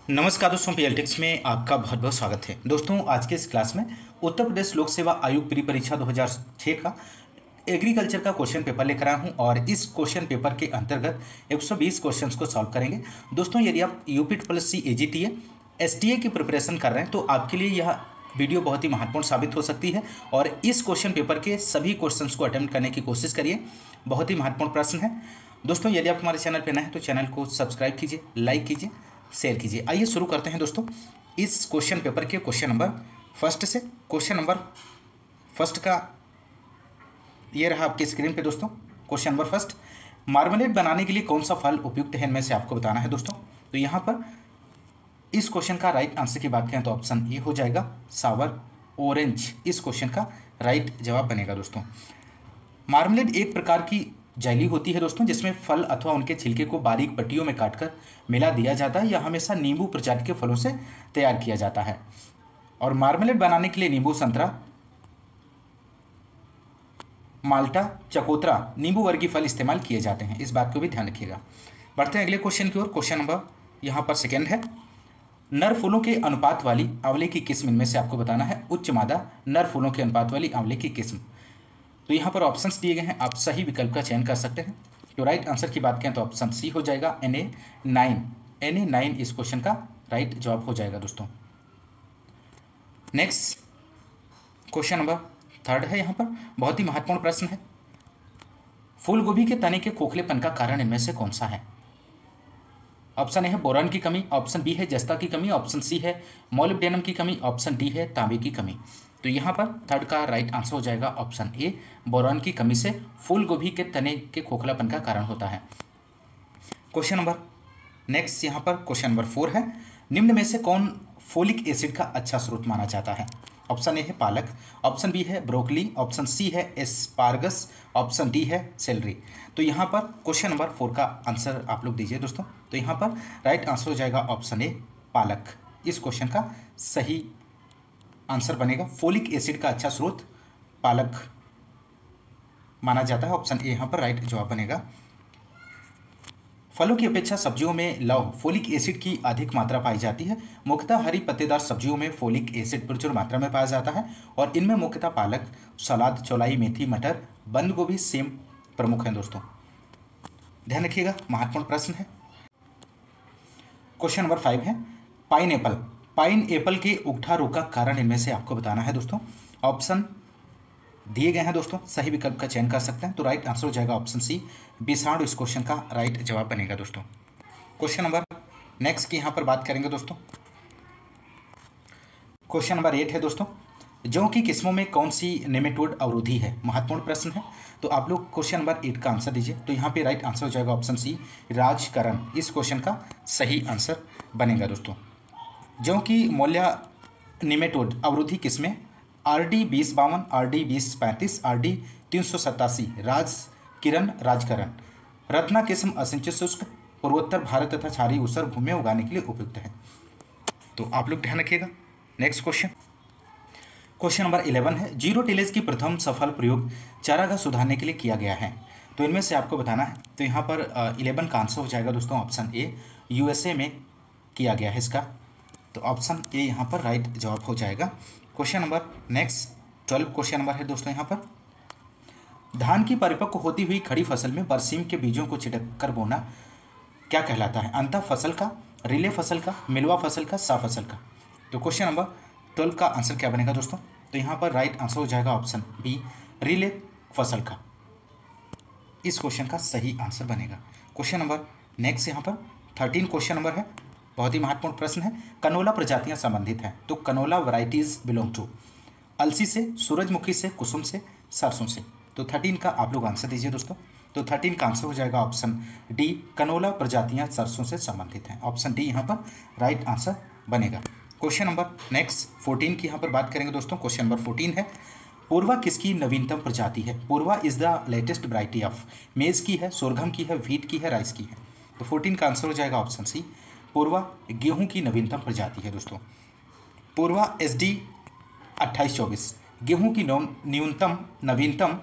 नमस्कार दोस्तों, पीएलटिक्स में आपका बहुत बहुत स्वागत है। दोस्तों, आज के इस क्लास में उत्तर प्रदेश लोक सेवा आयोग प्री परीक्षा 2006 का एग्रीकल्चर का क्वेश्चन पेपर लेकर आया हूं और इस क्वेश्चन पेपर के अंतर्गत 120 क्वेश्चंस को सॉल्व करेंगे। दोस्तों, यदि आप यूपी एजीटीए एसटीए की प्रिपरेशन कर रहे हैं तो आपके लिए यह वीडियो बहुत ही महत्वपूर्ण साबित हो सकती है और इस क्वेश्चन पेपर के सभी क्वेश्चंस को अटेम्प्ट करने की कोशिश करिए। बहुत ही महत्वपूर्ण प्रश्न है। दोस्तों, यदि आप हमारे चैनल पर नए हैं तो चैनल को सब्सक्राइब कीजिए, लाइक कीजिए, शेयर कीजिए। आइए शुरू करते हैं दोस्तों इस क्वेश्चन पेपर के क्वेश्चन नंबर फर्स्ट से। क्वेश्चन नंबर फर्स्ट का ये रहा आपकी स्क्रीन पे दोस्तों। क्वेश्चन नंबर फर्स्ट, मार्मलेड बनाने के लिए कौन सा फल उपयुक्त है, इनमें से आपको बताना है दोस्तों। तो यहाँ पर इस क्वेश्चन का राइट आंसर की बात करें तो ऑप्शन ए हो जाएगा, सावर ऑरेंज इस क्वेश्चन का राइट जवाब बनेगा दोस्तों। मार्मलेड एक प्रकार की जेली होती है दोस्तों, जिसमें फल अथवा उनके छिलके को बारीक पट्टियों में काटकर मिला दिया जाता है। यह हमेशा नींबू प्रजाति के फलों से तैयार किया जाता है और मार्मलेड बनाने के लिए नींबू, संतरा, माल्टा, चकोतरा नींबू वर्गीय फल इस्तेमाल किए जाते हैं। इस बात को भी ध्यान रखिएगा। बढ़ते हैं अगले क्वेश्चन की ओर। क्वेश्चन नंबर यहाँ पर सेकेंड है, नर फूलों के अनुपात वाली आंवले की किस्म इनमें से आपको बताना है। उच्च मादा नर फूलों के अनुपात वाली आंवले की किस्म। तो यहाँ पर ऑप्शंस दिए गए हैं, आप सही विकल्प का चयन कर सकते हैं। तो राइट आंसर की बात करें तो ऑप्शन सी हो जाएगा, Na9 इस क्वेश्चन का राइट जवाब हो जाएगा दोस्तों। नेक्स्ट क्वेश्चन नंबर थर्ड है। यहाँ पर बहुत ही महत्वपूर्ण प्रश्न है, फूल गोभी के तने के खोखलेपन का कारण इनमें से कौन सा है। ऑप्शन ए है बोरान की कमी, ऑप्शन बी है जस्ता की कमी, ऑप्शन सी है मोलिब्डेनम की कमी, ऑप्शन डी है तांबे की कमी। तो यहाँ पर थर्ड का राइट आंसर हो जाएगा ऑप्शन ए, बोरान की कमी से फूल गोभी के तने के खोखलापन का कारण होता है। क्वेश्चन नंबर नेक्स्ट यहाँ पर क्वेश्चन नंबर 4 है, निम्न में से कौन फोलिक एसिड का अच्छा स्रोत माना जाता है। ऑप्शन ए है पालक, ऑप्शन बी है ब्रोकली, ऑप्शन सी है एस्पार्गस, ऑप्शन डी है सेलरी। तो यहाँ पर क्वेश्चन नंबर 4 का आंसर आप लोग दीजिए दोस्तों। तो यहाँ पर राइट आंसर हो जाएगा ऑप्शन ए, पालक इस क्वेश्चन का सही आंसर बनेगा। फोलिक एसिड का अच्छा स्रोत पालक माना जाता है। ऑप्शन ए यहाँ पर राइट जवाब बनेगा। फलों की अपेक्षा सब्जियों में लौह फोलिक एसिड की अधिक मात्रा पाई जाती है। मुख्यतः हरी पत्तेदार सब्जियों में फोलिक एसिड प्रचुर मात्रा में पाया जाता है और इनमें मुख्यतः पालक, सलाद, चौलाई, मेथी, मटर, बंद गोभी, सेम प्रमुख हैं दोस्तों। ध्यान रखिएगा, महत्वपूर्ण प्रश्न है। क्वेश्चन नंबर 5 है, पाइन एप्पल के उगठा रोग का कारण इनमें से आपको बताना है दोस्तों। ऑप्शन दिए गए हैं दोस्तों, सही विकल्प का चयन कर सकते हैं। तो राइट आंसर हो जाएगा ऑप्शन सी, विषाणु इस क्वेश्चन का राइट जवाब बनेगा दोस्तों। क्वेश्चन नंबर नेक्स्ट की यहाँ पर बात करेंगे दोस्तों। क्वेश्चन नंबर 8 है दोस्तों, जौ की किस्मों में कौन सी नेमेटोड अवरोधी है। महत्वपूर्ण प्रश्न है, तो आप लोग क्वेश्चन नंबर 8 का आंसर दीजिए। तो यहाँ पे राइट आंसर हो जाएगा ऑप्शन सी, राजकरण इस क्वेश्चन का सही आंसर बनेगा दोस्तों। जौ की मूल्य निमेटोड अवरोधी किस्में RD 2052, RD 2035, RD 387, Rajkaran, Ratna किस्म असिंचित शुष्क पूर्वोत्तर भारत तथा क्षारीय ऊसर भूमि में उगाने के लिए उपयुक्त है। तो आप लोग ध्यान रखिएगा। नेक्स्ट क्वेश्चन नंबर 11 है, जीरो टिलेज की प्रथम सफल प्रयोग चारागाह सुधारने के लिए किया गया है। तो इनमें से आपको बताना है। तो यहाँ पर 11 का आंसर हो जाएगा दोस्तों ऑप्शन ए, USA में किया गया है इसका। तो ऑप्शन ए यहाँ पर राइट जवाब हो जाएगा। Question number next 12 question number है दोस्तों। यहाँ पर धान की परिपक्व होती हुई खड़ी फसल में बरसीम के बीजों को छिड़क कर बोना क्या कहलाता है। अंतः फसल का, रिले फसल का, मिलवा फसल का, सा फसल का। तो क्वेश्चन नंबर 12 का आंसर क्या बनेगा दोस्तों। तो यहाँ पर राइट आंसर हो जाएगा ऑप्शन बी, रिले फसल का इस क्वेश्चन का सही आंसर बनेगा। क्वेश्चन नंबर नेक्स्ट यहाँ पर 13 क्वेश्चन नंबर है, बहुत ही महत्वपूर्ण प्रश्न है। कनोला प्रजातियां संबंधित हैं। तो कनोला वैरायटीज बिलोंग टू अलसी से, सूरजमुखी से, कुसुम से, सरसों से। तो 13 का आप लोग आंसर दीजिए दोस्तों। तो 13 का आंसर हो जाएगा ऑप्शन डी, कनोला प्रजातियां सरसों से संबंधित हैं। ऑप्शन डी यहाँ पर राइट आंसर बनेगा। क्वेश्चन नंबर नेक्स्ट 14 की यहाँ पर बात करेंगे दोस्तों। क्वेश्चन नंबर 14 है, पूर्वा किसकी नवीनतम प्रजाति है। Purva is the latest variety of, maize की है, सोरघम की है, व्हीट की है, राइस की है। तो 14 का आंसर हो जाएगा ऑप्शन सी, पूर्वा गेहूं की नवीनतम प्रजाति है दोस्तों। पूर्वा SD 2824 गेहूं की नवीनतम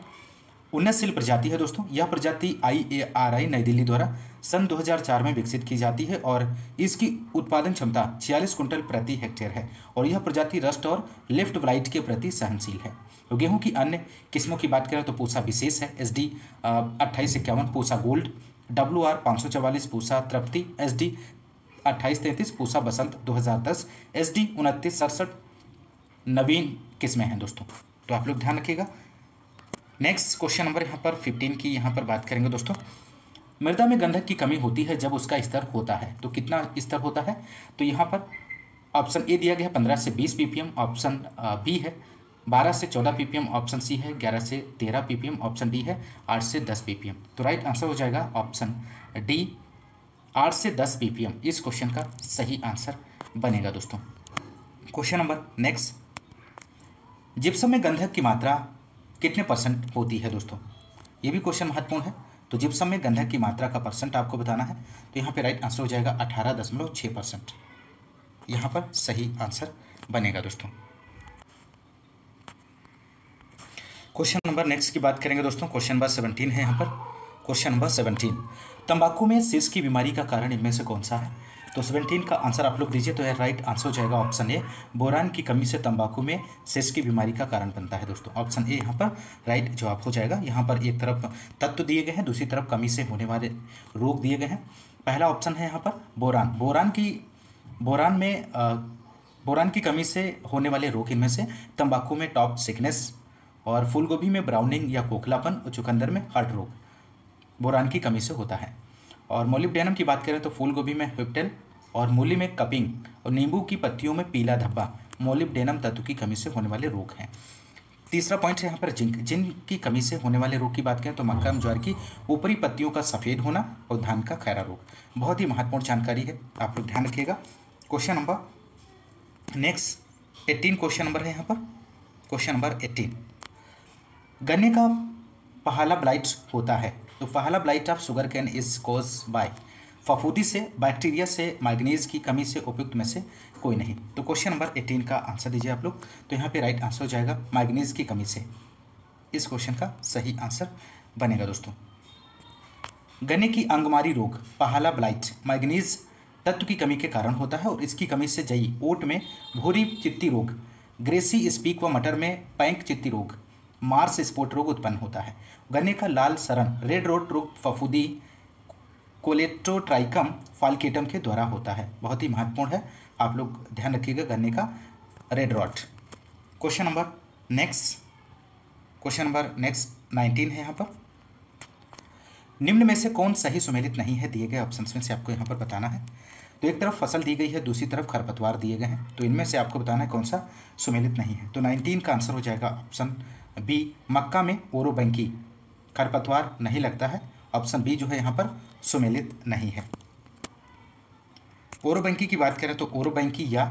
उन्नतशील प्रजाति है दोस्तों। यह प्रजाति IARI नई दिल्ली द्वारा सन 2004 में विकसित की जाती है और इसकी उत्पादन क्षमता 46 कुंटल प्रति हेक्टेयर है और यह प्रजाति रस्ट और लेफ्ट ब्लाइट के प्रति सहनशील है। तो गेहूं की अन्य किस्मों की बात करें तो पूसा विशेष है SD 2851, Pusa gold WR 544, Pusa Tripti SD 2833, Pusa Basant 2010 SD 2967 नवीन किस्में हैं दोस्तों। तो आप लोग ध्यान रखिएगा। नेक्स्ट क्वेश्चन नंबर यहाँ पर 15 की यहाँ पर बात करेंगे दोस्तों। मृदा में गंधक की कमी होती है जब उसका स्तर होता है, तो कितना स्तर होता है? तो यहाँ पर ऑप्शन ए दिया गया है 15 से 20 ppm, ऑप्शन बी है 12 से 14 ppm, ऑप्शन सी है 11 से 13 ppm, ऑप्शन डी है 8 से 10 ppm। तो राइट आंसर हो जाएगा ऑप्शन डी 8 से 10 ppm। इस क्वेश्चन का सही आंसर बनेगा दोस्तों। क्वेश्चन नंबर नेक्स्ट, जिप्सम में गंधक की मात्रा कितने परसेंट होती है दोस्तों? ये भी क्वेश्चन महत्वपूर्ण है। तो जिप्सम में गंधक की मात्रा का परसेंट आपको बताना है। तो यहाँ पे राइट आंसर हो जाएगा 18.6%। यहाँ पर सही आंसर बनेगा दोस्तों। क्वेश्चन नंबर नेक्स्ट की बात करेंगे दोस्तों। क्वेश्चन नंबर 17 है यहाँ पर। क्वेश्चन नंबर 17, तंबाकू में सिस की बीमारी का कारण इनमें से कौन सा है? तो 17 का आंसर आप लोग दीजिए। तो यह राइट आंसर हो जाएगा ऑप्शन ए, बोरान की कमी से तंबाकू में सिस की बीमारी का कारण बनता है दोस्तों। ऑप्शन ए यहाँ पर राइट जवाब हो जाएगा। यहाँ पर एक तरफ तत्व दिए गए हैं, दूसरी तरफ कमी से होने वाले रोग दिए गए हैं। पहला ऑप्शन है यहाँ पर बोरान। बोरान की कमी से होने वाले रोग इनमें से तंबाकू में टॉप सिकनेस और फूलगोभी में ब्राउनिंग या खोखलापन और चुकंदर में हार्ट रोग बोरान की कमी से होता है। और मोलिब्डेनम की बात करें तो फूलगोभी में ह्विप्टेल और मूली में कपिंग और नींबू की पत्तियों में पीला धब्बा मोलिब्डेनम तत्व की कमी से होने वाले रोग हैं। तीसरा पॉइंट है यहाँ पर जिंक की कमी से होने वाले रोग की बात करें तो मक्का ज्वार की ऊपरी पत्तियों का सफ़ेद होना और धान का खैरा रोग। बहुत ही महत्वपूर्ण जानकारी है, आप लोग ध्यान रखिएगा। Question number next 18 question number है यहाँ पर। क्वेश्चन नंबर 18, गन्ने का पहला ब्लाइट होता है। तो पहला blight of sugar cane is cause by फफूंदी से, बैक्टीरिया से, मैग्नीज की कमी से, उपयुक्त में से कोई नहीं। तो क्वेश्चन नंबर 18 का आंसर दीजिए आप लोग। तो यहाँ पे राइट आंसर हो जाएगा मैग्नीज की कमी से। इस क्वेश्चन का सही आंसर बनेगा दोस्तों। गन्ने की अंगमारी रोग पहला ब्लाइट मैग्नीज तत्व की कमी के कारण होता है और इसकी कमी से जई, ओट में भूरी चित्ती रोग, ग्रेसी स्पीक व मटर में पैंक चित्ती रोग, मार्स स्पॉट रोग उत्पन्न होता है। गन्ने का लाल सरण रेड रोट रोग फफूंदी कोलेट्रोट्राइकम फाल्केटम के द्वारा होता है। बहुत ही महत्वपूर्ण है, आप लोग ध्यान रखिएगा गन्ने का red rot. Question number next 19 है यहाँ पर। निम्न में से कौन सही सुमेलित नहीं है? दिए गए ऑप्शंस में से आपको यहाँ पर बताना है। तो एक तरफ फसल दी गई है, दूसरी तरफ खरपतवार दिए गए हैं। तो इनमें से आपको बताना है कौन सा सुमेलित नहीं है। तो 19 का आंसर हो जाएगा ऑप्शन बी, मक्का में ओरोबंकी खरपतवार नहीं लगता है। ऑप्शन बी जो है यहाँ पर सुमेलित नहीं है। ओरोबंकी की बात करें तो ओरोबंकी या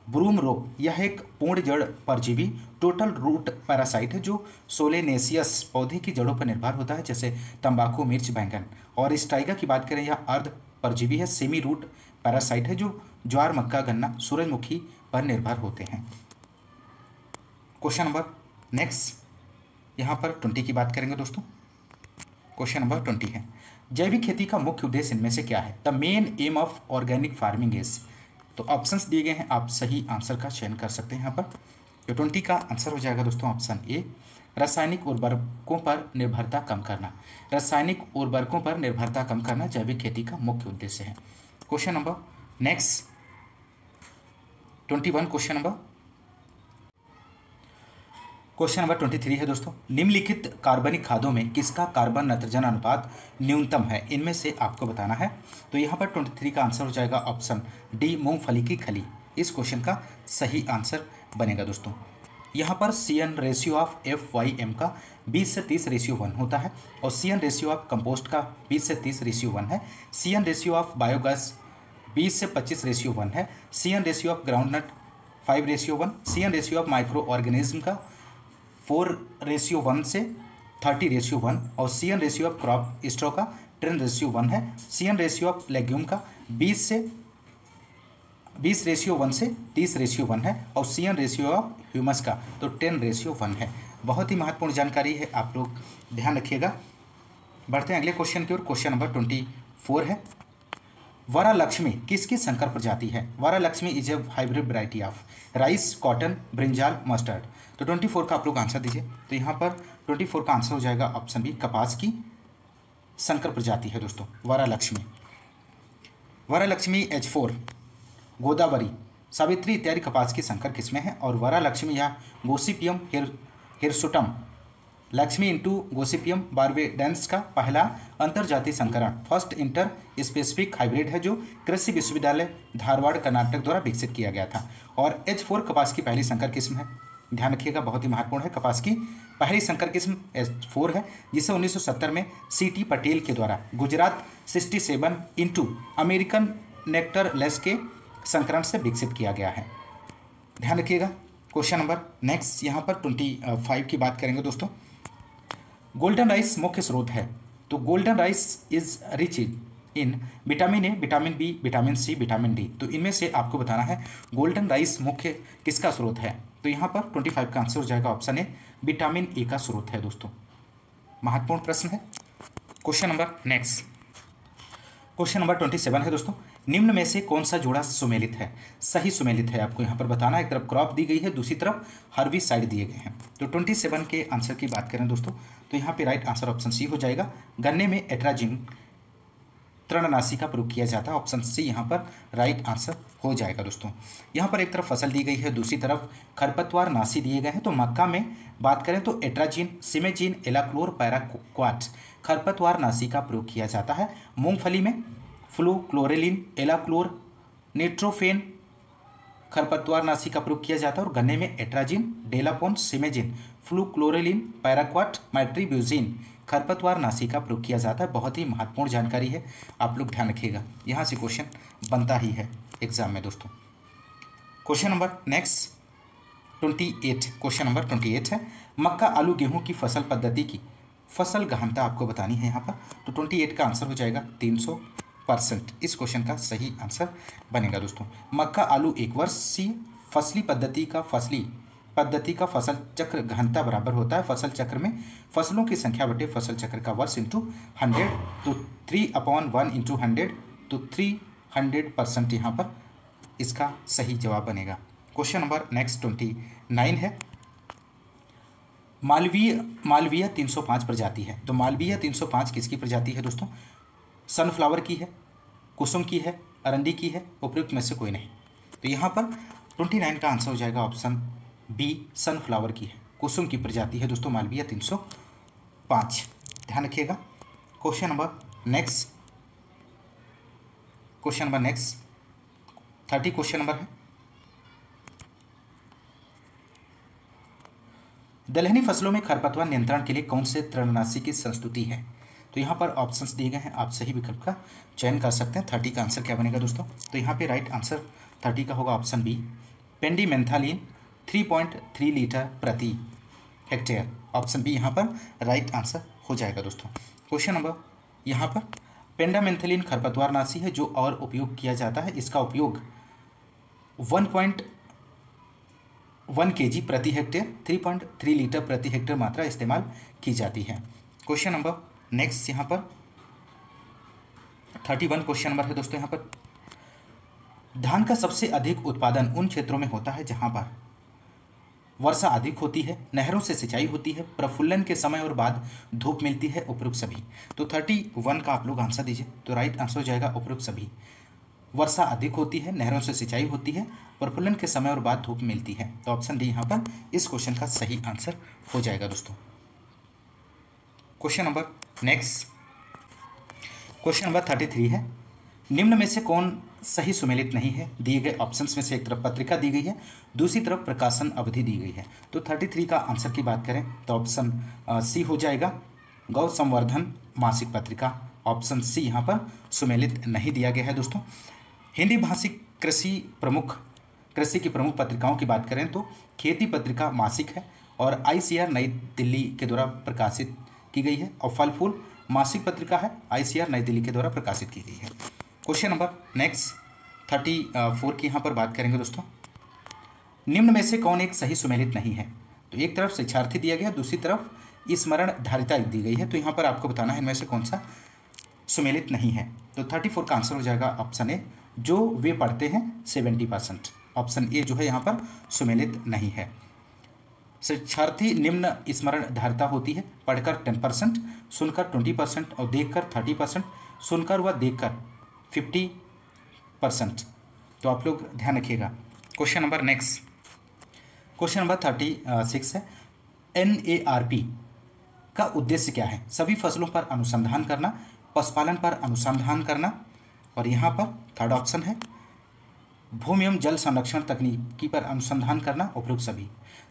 ब्रूम रोग यह एक पूर्ण जड़ परजीवी टोटल रूट पैरासाइट है जो सोलेनेसियस पौधे की जड़ों पर निर्भर होता है, जैसे तंबाकू, मिर्च, बैंगन। और स्टाइगा की बात करें यह अर्ध परजीवी है, सेमी रूट पैरासाइट है जो ज्वार, मक्का, गन्ना, सूरजमुखी पर निर्भर होते हैं। क्वेश्चन नंबर नेक्स्ट यहाँ पर 20 की बात करेंगे दोस्तों। क्वेश्चन नंबर 20 है, जैविक खेती का मुख्य उद्देश्य इनमें से क्या है? The main M of organic farming is. तो ऑप्शंस दिए गए हैं, आप सही आंसर का चयन कर सकते हैं यहाँ पर। तो 20 का आंसर हो जाएगा दोस्तों ऑप्शन ए, रासायनिक उर्वरकों पर निर्भरता कम करना। रासायनिक उर्वरकों पर निर्भरता कम करना जैविक खेती का मुख्य उद्देश्य है। Question number next 21 question number 23 है दोस्तों। निम्नलिखित कार्बनिक खादों में किसका कार्बन नाइट्रोजन अनुपात न्यूनतम है? इनमें से आपको बताना है। तो यहाँ पर 23 का आंसर हो जाएगा ऑप्शन डी, मूंगफली की खली। इस क्वेश्चन का सही आंसर बनेगा दोस्तों। यहाँ पर CN रेशियो ऑफ FYM का 20 से 30 रेशियो 1 होता है और CN रेशियो ऑफ कंपोस्ट का 20 से 30 रेशियो 1 है। CN रेशियो ऑफ बायोगैस 20 से 25 रेशियो 1 है। CN ratio of groundnut 5 ratio 1। CN ratio of micro organism का 4:1 से 30:1 और CN ratio of crop stock का 10:1 है। CN रेशियो ऑफ लेग्यूम का 20:1 से 30:1 है और CN रेशियो ऑफ ह्यूमस का तो 10:1 है। बहुत ही महत्वपूर्ण जानकारी है, आप लोग ध्यान रखिएगा। बढ़ते हैं अगले क्वेश्चन की ओर। क्वेश्चन नंबर 24 है, वरालक्ष्मी किसकी संकर प्रजाति है? Varalakshmi is a hybrid variety of rice, cotton, brinjal, mustard. तो 24 का आप लोग आंसर दीजिए। तो यहाँ पर 24 का आंसर हो जाएगा ऑप्शन बी, कपास की संकर प्रजाति है दोस्तों वरालक्ष्मी। वरालक्ष्मी, H4, गोदावरी, सावित्री इत्यादि कपास की संकर किस्में हैं। और वरालक्ष्मी या Gossypium hirsutum Lakshmi into Gossypium barbadense का पहला अंतर्जातीय संकरण, फर्स्ट इंटर स्पेसिफिक हाइब्रिड है, जो कृषि विश्वविद्यालय धारवाड़ कर्नाटक द्वारा विकसित किया गया था। और H4 कपास की पहली संकर किस्म है, ध्यान रखिएगा, बहुत ही महत्वपूर्ण है। कपास की पहली संकर किस्म H4 है, जिसे 1970 में C.T. पटेल के द्वारा गुजरात 67 इंटू अमेरिकन नेक्टरलेस के संकरण से विकसित किया गया है, ध्यान रखिएगा। क्वेश्चन नंबर नेक्स्ट यहाँ पर 25 की बात करेंगे दोस्तों। गोल्डन राइस मुख्य स्रोत है, तो golden rice is rich in vitamin A, vitamin B, vitamin C, vitamin D. तो इनमें से आपको बताना है गोल्डन राइस मुख्य किसका स्रोत है? तो यहाँ पर 25 का आंसर हो जाएगा ऑप्शन ए, विटामिन ए का स्रोत है दोस्तों। महत्वपूर्ण प्रश्न है। Question number next, question number 27 है दोस्तों, निम्न में से कौन सा जोड़ा सुमेलित है? सही सुमेलित है, आपको यहाँ पर बताना है। एक तरफ क्रॉप दी गई है, दूसरी तरफ हर्बिसाइड दिए गए हैं। तो 27 के आंसर की बात करें दोस्तों, तो यहाँ पे राइट आंसर ऑप्शन सी हो जाएगा। गन्ने में एट्राजिन तृणनाशी का प्रयोग किया जाता है, ऑप्शन सी यहाँ पर राइट आंसर हो जाएगा दोस्तों। यहाँ पर एक तरफ फसल दी गई है, दूसरी तरफ खरपतवार नाशी दिए गए हैं। तो मक्का में बात करें तो एट्राजिन, सिमेजिन, एलाक्लोर, पैराक्वाट खरपतवार नाशी का प्रयोग किया जाता है। मूंगफली में फ्लूक्लोरेलिन, एलाक्लोर, निट्रोफेन खरपतवार नाशी का प्रयोग किया जाता है। और गन्ने में एट्राजिन, डेलापोन, सिमेजिन, फ्लूक्लोरेलिन, पैराक्वाट, मैट्रीब्यूजिन खरपतवार नाशी का प्रयोग किया जाता है। बहुत ही महत्वपूर्ण जानकारी है, आप लोग ध्यान रखिएगा, यहाँ से क्वेश्चन बनता ही है एग्जाम में दोस्तों। Question number next 28, question number 28 है, मक्का, आलू, गेहूं की फसल पद्धति की फसल गहनता आपको बतानी है यहाँ पर। तो 28 का आंसर हो जाएगा 300%। इस क्वेश्चन का सही आंसर बनेगा दोस्तों। मक्का, आलू एक वर्षीय फसली पद्धति का फसल चक्र गहनता बराबर होता है फसल चक्र में फसलों की संख्या बटे फसल चक्र का वर्ष इंटू 100। तो 3/1 इंटू 100, तो 300% यहाँ पर इसका सही जवाब बनेगा। क्वेश्चन नंबर नेक्स्ट 29 है, मालवीय 305 प्रजाति है। तो मालवीय 305 किसकी प्रजाति है दोस्तों? सनफ्लावर की है, कुसुम की है, अरंडी की है, उपयुक्त में से कोई नहीं। तो यहाँ पर 29 का आंसर हो जाएगा ऑप्शन बी, सनफ्लावर की है, कुसुम की प्रजाति है दोस्तों मालवीय 305, ध्यान रखिएगा। Question number next 30 question number है, दलहनी फसलों में खरपतवार नियंत्रण के लिए कौन से तृणनाशी की संस्तुति है? तो यहाँ पर ऑप्शंस दिए गए हैं, आप सही विकल्प का चयन कर सकते हैं। 30 का आंसर क्या बनेगा दोस्तों? तो यहाँ पे राइट आंसर 30 का होगा ऑप्शन बी, पेंडिमेंथालिन 3.3 लीटर प्रति हेक्टेयर, ऑप्शन बी यहाँ पर राइट आंसर हो जाएगा दोस्तों। क्वेश्चन नंबर यहाँ पर, पेंडामेंथलिन खरपतवार नाशी है जो और उपयोग किया जाता है, इसका उपयोग 1.1 kg प्रति हेक्टेयर, 3.3 लीटर प्रति हेक्टेयर मात्रा इस्तेमाल की जाती है। क्वेश्चन नंबर नेक्स्ट यहाँ पर 31 क्वेश्चन नंबर है दोस्तों। यहाँ पर धान का सबसे अधिक उत्पादन उन क्षेत्रों में होता है जहाँ पर वर्षा अधिक होती है, नहरों से सिंचाई होती है, प्रफुल्लन के समय और बाद धूप मिलती है, उपयुक्त सभी। तो 31 का आप लोग आंसर दीजिए। तो राइट आंसर हो जाएगा उपयुक्त सभी। वर्षा अधिक होती है, नहरों से सिंचाई होती है, प्रफुल्लन के समय और बाद धूप मिलती है। तो ऑप्शन डी यहाँ पर इस क्वेश्चन का सही आंसर हो जाएगा दोस्तों। Question number next, question number 33 है, निम्न में से कौन सही सुमेलित नहीं है? दिए गए ऑप्शंस में से एक तरफ पत्रिका दी गई है, दूसरी तरफ प्रकाशन अवधि दी गई है। तो 33 का आंसर की बात करें तो ऑप्शन सी हो जाएगा, गौ संवर्धन मासिक पत्रिका, ऑप्शन सी यहाँ पर सुमेलित नहीं दिया गया है दोस्तों। हिंदी भाषिक कृषि की प्रमुख पत्रिकाओं की बात करें तो खेती पत्रिका मासिक है और ICR नई दिल्ली के द्वारा प्रकाशित की गई है, और फल फूल मासिक पत्रिका है, ICR नई दिल्ली के द्वारा प्रकाशित की गई है। क्वेश्चन नंबर नेक्स्ट 34 की यहाँ पर बात करेंगे दोस्तों, निम्न में से कौन एक सही सुमेलित नहीं है? तो एक तरफ शिक्षार्थी दिया गया, दूसरी तरफ स्मरण धारिता दी गई है। तो यहाँ पर आपको बताना है इनमें से कौन सा सुमेलित नहीं है। तो 34 का आंसर हो जाएगा ऑप्शन ए, जो वे पढ़ते हैं 70%। ऑप्शन ए जो है यहाँ पर सुमेलित नहीं है। शिक्षार्थी निम्न स्मरण धारिता होती है, पढ़कर 10%, सुनकर 20% और देखकर 30%, सुनकर व देखकर 50%। तो आप लोग ध्यान रखिएगा। Question number next, question number 36 है, NARP का उद्देश्य क्या है? सभी फसलों पर अनुसंधान करना, पशुपालन पर अनुसंधान करना, और यहाँ पर थर्ड ऑप्शन है भूमि एवं जल संरक्षण तकनीकी पर अनुसंधान करना, उपयुक्त सभी।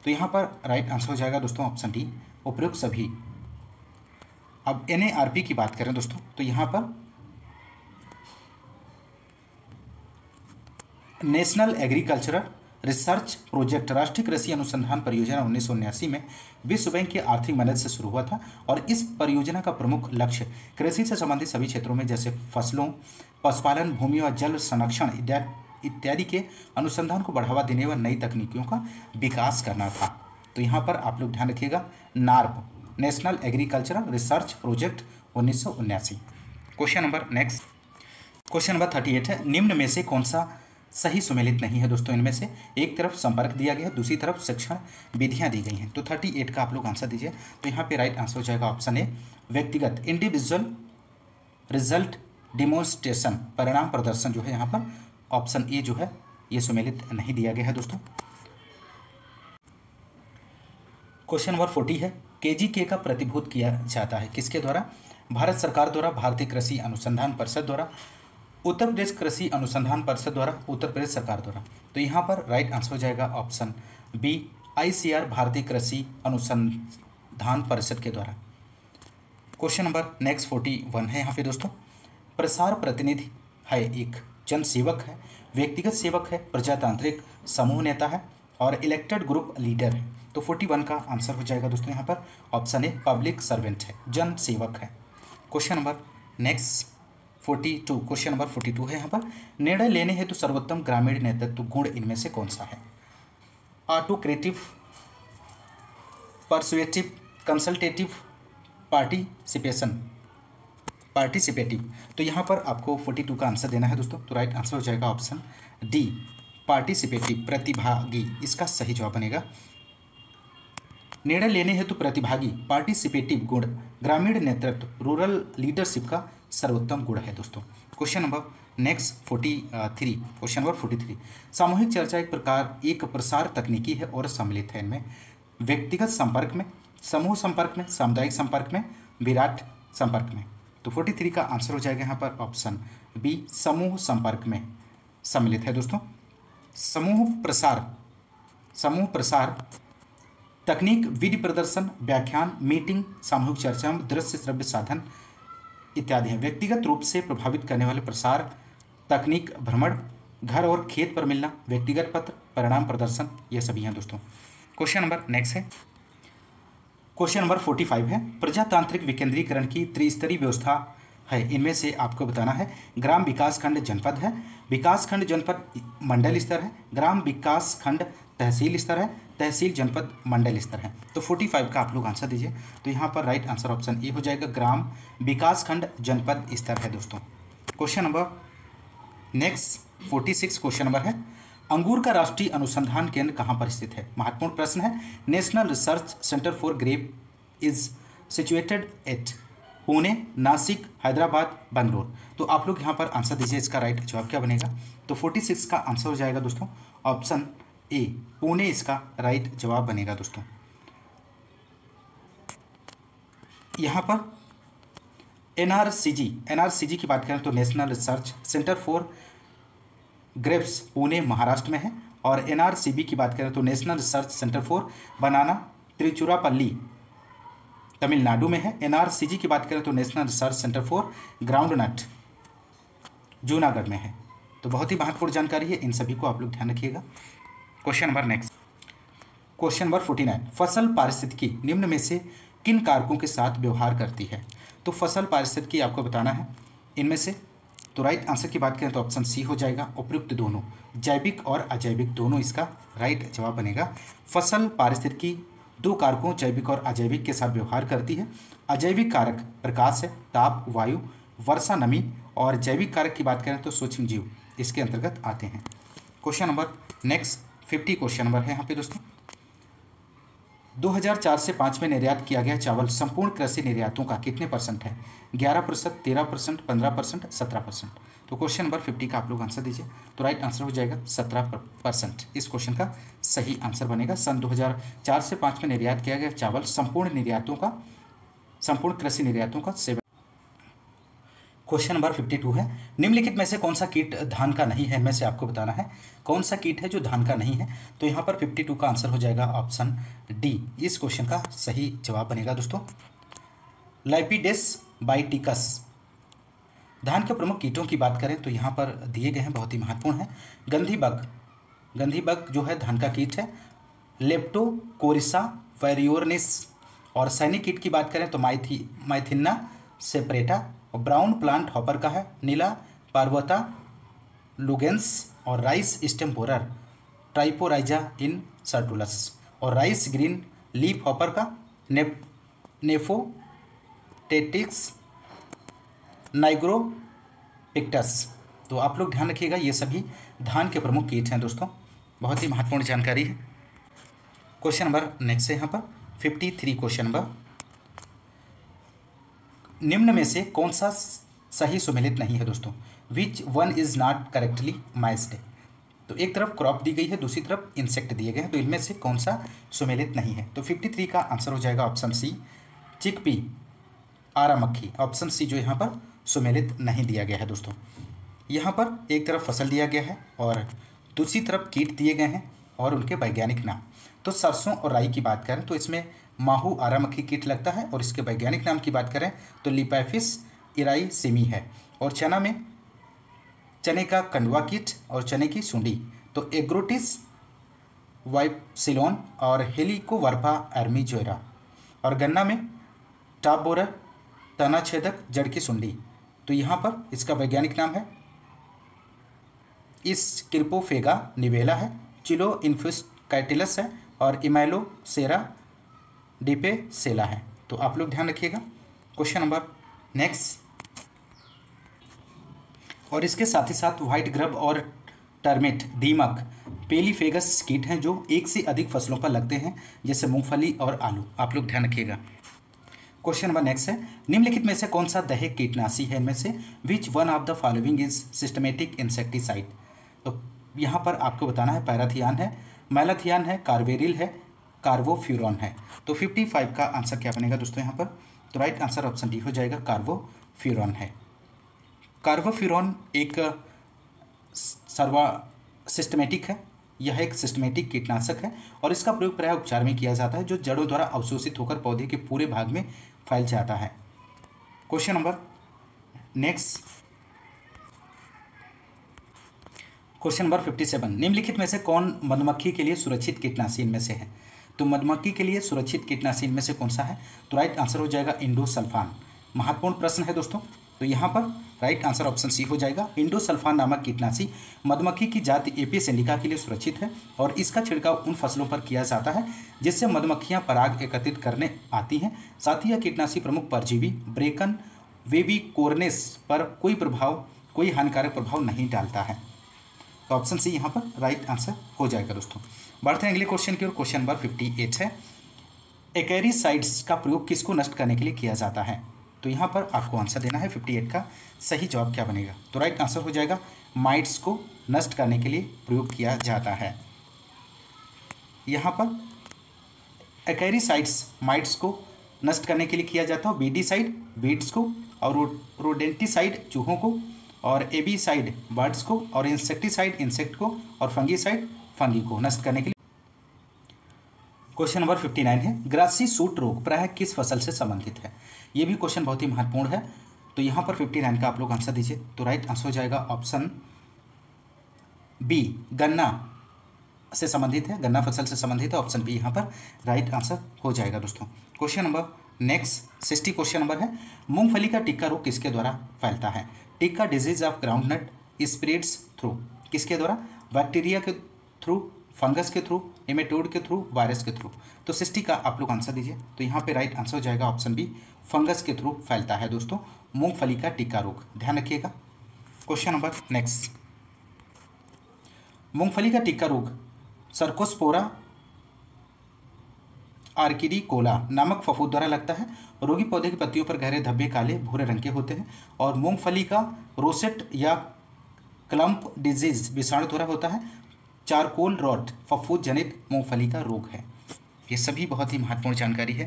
तो यहाँ पर राइट आंसर हो जाएगा दोस्तों ऑप्शन डी, उपयुक्त सभी। अब NARP की बात करें दोस्तों, तो यहाँ पर नेशनल एग्रीकल्चरल रिसर्च प्रोजेक्ट राष्ट्रीय कृषि अनुसंधान परियोजना 1979 में विश्व बैंक की आर्थिक मदद से शुरू हुआ था, और इस परियोजना का प्रमुख लक्ष्य कृषि से संबंधित सभी क्षेत्रों में जैसे फसलों, पशुपालन, भूमि व जल संरक्षण इत्यादि के अनुसंधान को बढ़ावा देने व नई तकनीकों का विकास करना था। तो यहाँ पर आप लोग ध्यान रखिएगा, NARP national agricultural research project 1979। Question number next, question number 38 है, निम्न में से कौन सा सही सुमेलित नहीं है दोस्तों? इनमें से एक तरफ संपर्क दिया गया है, दूसरी तरफ शिक्षण विधियां दी गई हैं। तो 38 का आप लोग आंसर दीजिए। तो यहाँ पे राइट आंसर हो जाएगा ऑप्शन ए, व्यक्तिगत इंडिविजुअल रिजल्ट डिमोन्स्ट्रेशन, परिणाम प्रदर्शन जो है यहाँ पर ऑप्शन ए जो है ये सुमेलित नहीं दिया गया है दोस्तों। क्वेश्चन नंबर 40 है, KGK का प्रतिभूत किया जाता है किसके द्वारा? भारत सरकार द्वारा, भारतीय कृषि अनुसंधान परिषद द्वारा, उत्तर प्रदेश कृषि अनुसंधान परिषद द्वारा, उत्तर प्रदेश सरकार द्वारा। तो यहाँ पर राइट आंसर हो जाएगा ऑप्शन बी, ICR भारतीय कृषि अनुसंधान परिषद के द्वारा। क्वेश्चन नंबर नेक्स्ट 41 है यहाँ पे दोस्तों, प्रसार प्रतिनिधि है एक जन सेवक है, व्यक्तिगत सेवक है, प्रजातांत्रिक समूह नेता है और इलेक्टेड ग्रुप लीडर है। तो 41 का आंसर हो जाएगा दोस्तों यहाँ पर ऑप्शन ए, पब्लिक सर्वेंट है, जन सेवक है। Question number next 42, question number 42 है यहाँ पर, निर्णय लेने हेतु सर्वोत्तम ग्रामीण नेतृत्व गुण इनमें से कौन सा है? ऑटोक्रेटिव, परसुएटिव, कंसल्टेटिव, पार्टिसिपेटिव। तो यहाँ पर आपको 42 का आंसर देना है दोस्तों। तो राइट आंसर हो जाएगा ऑप्शन डी, पार्टिसिपेटिव, प्रतिभागी, इसका सही जवाब बनेगा। निर्णय लेने हेतु प्रतिभागी, पार्टिसिपेटिव गुण ग्रामीण नेतृत्व, रूरल लीडरशिप का सर्वोत्तम गुण है दोस्तों। Question number next 43, question number 43, सामूहिक चर्चा एक प्रसार तकनीकी है और सम्मिलित है इनमें व्यक्तिगत संपर्क में, समूह संपर्क में, सामुदायिक संपर्क में, विराट संपर्क में। तो 43 का आंसर हो जाएगा यहाँ पर ऑप्शन बी, समूह संपर्क में सम्मिलित है दोस्तों। समूह प्रसार तकनीक, विधि प्रदर्शन, व्याख्यान, मीटिंग, सामूहिक चर्चा, दृश्य श्रव्य साधन इत्यादि हैं। व्यक्तिगत रूप से प्रभावित करने वाले प्रसार तकनीक, भ्रमण, घर और खेत पर मिलना, व्यक्तिगत पत्र, परिणाम प्रदर्शन, ये सभी हैं दोस्तों। क्वेश्चन नंबर नेक्स्ट है, क्वेश्चन नंबर 45 है, प्रजातांत्रिक विकेंद्रीकरण की त्रिस्तरीय व्यवस्था है, इनमें से आपको बताना है ग्राम विकास खंड जनपद है, विकास खंड जनपद मंडल स्तर है, ग्राम विकास खंड तहसील स्तर है, तहसील जनपद मंडल स्तर है। तो 45 का आप लोग आंसर दीजिए। तो यहाँ पर राइट आंसर ऑप्शन ए हो जाएगा, ग्राम विकास खंड जनपद स्तर है दोस्तों। Question number next 46 question number है, अंगूर का राष्ट्रीय अनुसंधान केंद्र कहाँ पर स्थित है? महत्वपूर्ण प्रश्न है। National research centre for grape is situated at Pune, Nashik, Hyderabad, Bangalore. तो आप लोग यहाँ पर आंसर दीजिए, इसका राइट जवाब क्या बनेगा? तो 46 का आंसर हो जाएगा दोस्तों ऑप्शन ए, पुणे इसका राइट जवाब बनेगा दोस्तों। यहाँ पर एनआरसीजी की बात करें तो national research centre for grapes Pune Maharashtra में है, और एनआरसीबी की बात करें तो नेशनल रिसर्च सेंटर फॉर बनाना तिरुचिरापल्ली तमिलनाडु में है। एनआरसीजी की बात करें तो national research centre for groundnut Junagadh में है। तो बहुत ही महत्वपूर्ण जानकारी है, इन सभी को आप लोग ध्यान रखिएगा। Question number next, question number 49, फसल पारिस्थितिकी निम्न में से किन कारकों के साथ व्यवहार करती है? तो फसल पारिस्थितिकी आपको बताना है इनमें से। तो राइट आंसर की बात करें तो ऑप्शन सी हो जाएगा, उपयुक्त दोनों, जैविक और अजैविक दोनों इसका राइट जवाब बनेगा। फसल पारिस्थितिकी दो कारकों जैविक और अजैविक के साथ व्यवहार करती है। अजैविक कारक प्रकाश है, ताप, वायु, वर्षा, नमी, और जैविक कारक की बात करें तो सूक्ष्म जीव इसके अंतर्गत आते हैं। Question number next 50 question number है यहाँ पे दोस्तों। 2004 से 5 में निर्यात किया गया चावल संपूर्ण कृषि निर्यातों का कितने परसेंट है? 11%, 13%, 15%, 17%। तो क्वेश्चन नंबर 50 का आप लोग आंसर दीजिए। तो राइट आंसर हो जाएगा 17%। इस क्वेश्चन का सही आंसर बनेगा। सन 2004 से 5 में निर्यात किया गया चावल संपूर्ण कृषि निर्यातों का 7। क्वेश्चन नंबर 52 है, निम्नलिखित में से कौन सा कीट धान का नहीं है? इनमें से आपको बताना है कौन सा कीट है जो धान का नहीं है। तो यहाँ पर 52 का आंसर हो जाएगा ऑप्शन डी। इस क्वेश्चन का सही जवाब बनेगा दोस्तों लाइपिडेस बाइटिकस। धान के प्रमुख कीटों की बात करें तो यहाँ पर दिए गए हैं, बहुत ही महत्वपूर्ण है। गंधी बग जो है धान का कीट है, लेप्टोकोरिसा वेरियोर्निस। और सैनिक कीट की बात करें तो माइथिन्ना सेपरेटा। और ब्राउन प्लांट हॉपर का है नीला पार्वता लुगेंस। और राइस स्टेम बोरर ट्राइपोराइजा इन सर्टुलस। और राइस ग्रीन लीफ हॉपर का नेफोटेटिक्स नाइग्रोपिक्टस। तो आप लोग ध्यान रखिएगा, ये सभी धान के प्रमुख कीट हैं दोस्तों, बहुत ही महत्वपूर्ण जानकारी है। क्वेश्चन नंबर नेक्स्ट है यहाँ पर 53 क्वेश्चन नंबर, निम्न में से कौन सा सही सुमेलित नहीं है दोस्तों? Which one is not correctly matched. तो एक तरफ क्रॉप दी गई है, दूसरी तरफ इंसेक्ट दिए गए हैं, तो इनमें से कौन सा सुमेलित नहीं है? तो 53 का आंसर हो जाएगा ऑप्शन सी चिकपी आरा मक्खी। ऑप्शन सी जो यहाँ पर सुमेलित नहीं दिया गया है दोस्तों। यहाँ पर एक तरफ फसल दिया गया है और दूसरी तरफ कीट दिए गए हैं और उनके वैज्ञानिक नाम। तो सरसों और राई की बात करें तो इसमें माहू आरामक्खी कीट लगता है और इसके वैज्ञानिक नाम की बात करें तो लिपैफिस इराइसिमी है। और चना में चने का कंडवा कीट और चने की सुंडी तो एग्रोटिस वाइपसिलोन और हेलिकोवर्पा एर्मीजोरा। और गन्ना में टॉप बोरर तना छेदक जड़ की सुंडी, तो यहाँ पर इसका वैज्ञानिक नाम है इस क्रिपोफेगा निवेला है, चिलो इन्फिस कैटिलस है और इमैलोसेरा डिपेसेला है। तो आप लोग ध्यान रखिएगा। क्वेश्चन नंबर नेक्स्ट, और इसके साथ ही साथ व्हाइट ग्रब और टर्मिट दीमक पेलीफेगस कीट हैं जो एक से अधिक फसलों पर लगते हैं जैसे मूंगफली और आलू। आप लोग ध्यान रखिएगा। क्वेश्चन नंबर नेक्स्ट है, निम्नलिखित में से कौन सा दहेक कीटनाशी है? इनमें से which one of the following is systematic insecticide. तो यहाँ पर आपको बताना है पैराथियान है, मैलाथियान है, कार्वेरिल है, कार्बोफ्यूरॉन है। तो 55 का आंसर क्या बनेगा दोस्तों यहाँ पर? तो राइट आंसर ऑप्शन डी हो जाएगा, कार्बोफ्यूरॉन है। कार्बोफ्यूरॉन एक सिस्टमेटिक है, यह एक सिस्टमेटिक कीटनाशक है और इसका प्रयोग प्रायः उपचार में किया जाता है जो जड़ों द्वारा अवशोषित होकर पौधे के पूरे भाग में फैल जाता है। Question number next, question number 57, निम्नलिखित में से कौन मधुमक्खी के लिए सुरक्षित कीटनाशी इनमें से है? तो मधुमक्खी के लिए सुरक्षित कीटनाशी इनमें से कौन सा है? तो राइट आंसर हो जाएगा इंडोसल्फान। महत्वपूर्ण प्रश्न है दोस्तों। तो यहाँ पर राइट आंसर ऑप्शन सी हो जाएगा। इंडोसल्फान नामक कीटनाशी मधुमक्खी की जाति एपिस इंडिका के लिए सुरक्षित है और इसका छिड़काव उन फसलों पर किया जाता है जिससे मधुमक्खियाँ पराग एकत्रित करने आती हैं। साथ ही यह कीटनाशी प्रमुख परजीवी ब्रेकन वेबिकोर्नेस पर कोई हानिकारक प्रभाव नहीं डालता है। तो ऑप्शन सी यहाँ पर राइट आंसर हो जाएगा दोस्तों। बढ़ते हैं अगले क्वेश्चन की ओर। क्वेश्चन नंबर 58 है, एक्वेरिसाइड्स का प्रयोग किसको नष्ट करने के लिए किया जाता है? तो यहाँ पर आपको आंसर देना है 58 का सही जवाब क्या बनेगा? तो राइट आंसर हो जाएगा माइट्स को नष्ट करने के लिए प्रयोग किया जाता है। यहाँ पर एक्वेरिसाइड्स माइट्स को नष्ट करने के लिए किया जाता है, बीडीसाइड वीड्स को, और रोडेंटिसाइड चूहों को, और एबीसाइड बर्ड्स को, और इंसेक्टिसाइड इंसेक्ट को, और फंगीसाइड फंगी को नष्ट करने के लिए। क्वेश्चन नंबर 59 है, ग्रासी सूट रोग प्रायः किस फसल से संबंधित है? ये भी क्वेश्चन बहुत ही महत्वपूर्ण है। तो यहाँ पर 59 का आप लोग आंसर दीजिए। तो राइट आंसर हो जाएगा ऑप्शन बी, गन्ना से संबंधित है, गन्ना फसल से संबंधित है। ऑप्शन बी यहाँ पर राइट आंसर हो जाएगा दोस्तों। Question number next 60 question number है, मूंगफली का टिक्का रोग किसके द्वारा फैलता है? Tikka disease of groundnut spreads through किसके द्वारा? बैक्टीरिया के थ्रू, फंगस के थ्रू, नेमेटोड के थ्रू, वायरस के थ्रू। तो 60 का आप लोग आंसर दीजिए। तो यहाँ पे राइट आंसर हो जाएगा ऑप्शन बी, फंगस के थ्रू फैलता है दोस्तों मूंगफली का टिक्का रोग, ध्यान रखिएगा। क्वेश्चन नंबर नेक्स्ट, मूंगफली का टिक्का रोग सर्कोस्पोरा आर्किडी कोला नामक फफूंद द्वारा लगता है। रोगी पौधे की पत्तियों पर गहरे धब्बे काले भूरे रंग के होते हैं और मूंगफली का रोसेट या क्लम्प डिजीज विषाणु द्वारा होता है। चारकोल रॉट फफूंद जनित मूंगफली का रोग है। ये सभी बहुत ही महत्वपूर्ण जानकारी है।